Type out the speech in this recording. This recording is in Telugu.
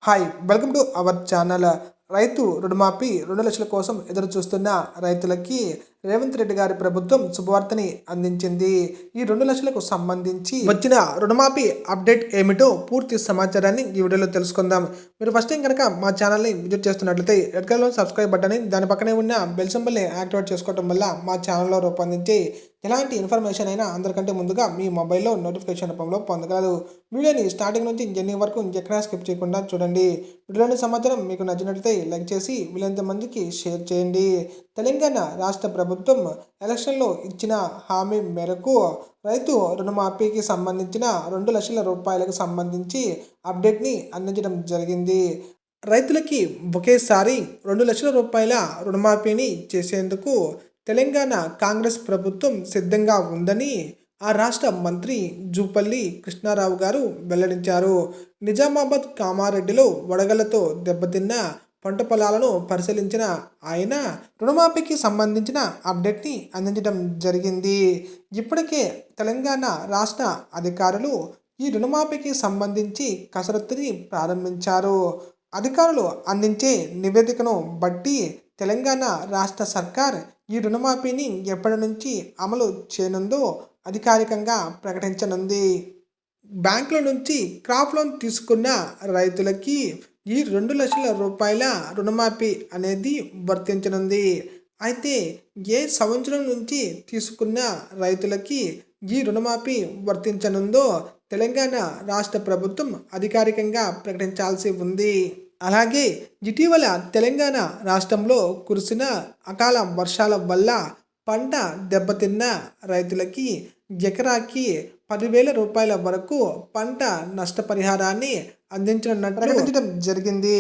Hi welcome to our channel. రైతు రుణమాఫీ 2 లక్షల కోసం ఎదురు చూస్తున్న రైతులకి రేవంత్ రెడ్డి గారి ప్రభుత్వం శుభవార్తని అందించింది. ఈ 2 లక్షలకు సంబంధించి వచ్చిన రుణమాఫీ అప్డేట్ ఏమిటో పూర్తి సమాచారాన్ని ఈ వీడియోలో తెలుసుకుందాం. మీరు ఫస్ట్ టైం కనుక మా ఛానల్ని విజిట్ చేస్తున్నట్లయితే రెడ్ కలర్లో సబ్స్క్రైబ్ బటన్ని, దాని పక్కనే ఉన్న బెల్ సింబల్ని యాక్టివేట్ చేసుకోవడం వల్ల మా ఛానల్లో రూపొందించి ఎలాంటి ఇన్ఫర్మేషన్ అయినా అందరికంటే ముందుగా మీ మొబైల్లో నోటిఫికేషన్ రూపంలో పొందగలరు. వీడియోని స్టార్టింగ్ నుంచి ఎండింగ్ వరకు ఎక్కడా స్కిప్ చేయకుండా చూడండి. వీడియోలోని సమాచారం మీకు నచ్చినట్లయితే లైక్ చేసి వీలైనంత మందికి షేర్ చేయండి. తెలంగాణ రాష్ట్ర ప్రభుత్వం ఎలక్షన్లో ఇచ్చిన హామీ మేరకు రైతు రుణమాఫీకి సంబంధించిన 2 లక్షల రూపాయలకు సంబంధించి అప్డేట్ని అందించడం జరిగింది. రైతులకి ఒకేసారి 2 లక్షల రూపాయల రుణమాఫీని చేసేందుకు తెలంగాణ కాంగ్రెస్ ప్రభుత్వం సిద్ధంగా ఉందని ఆ రాష్ట్ర మంత్రి జూపల్లి కృష్ణారావు గారు వెల్లడించారు. నిజామాబాద్ కామారెడ్డిలో వడగళ్లతో దెబ్బతిన్న పంట పొలాలను పరిశీలించిన ఆయన రుణమాఫీకి సంబంధించిన అప్డేట్ని అందించడం జరిగింది. ఇప్పటికే తెలంగాణ రాష్ట్ర అధికారులు ఈ రుణమాఫీకి సంబంధించి కసరత్తుని ప్రారంభించారు. అధికారులు అందించే నివేదికను బట్టి తెలంగాణ రాష్ట్ర సర్కార్ ఈ రుణమాఫీని ఎప్పటి నుంచి అమలు చేయనుందో అధికారికంగా ప్రకటించనుంది. బ్యాంకుల నుంచి క్రాప్ లోన్ తీసుకున్న రైతులకి ఈ 2 లక్షల రూపాయల రుణమాఫీ అనేది వర్తించనుంది. అయితే ఏ సంవత్సరం నుంచి తీసుకున్న రైతులకి ఈ రుణమాఫీ వర్తించనుందో తెలంగాణ రాష్ట్ర ప్రభుత్వం అధికారికంగా ప్రకటించాల్సి ఉంది. అలాగే ఇటీవల తెలంగాణ రాష్ట్రంలో కురిసిన అకాల వర్షాల వల్ల పంట దెబ్బతిన్న రైతులకి ఎకరాకి 10,000 రూపాయల వరకు పంట నష్టపరిహారాన్ని అందించనున్నట్లు ప్రకటించడం జరిగింది.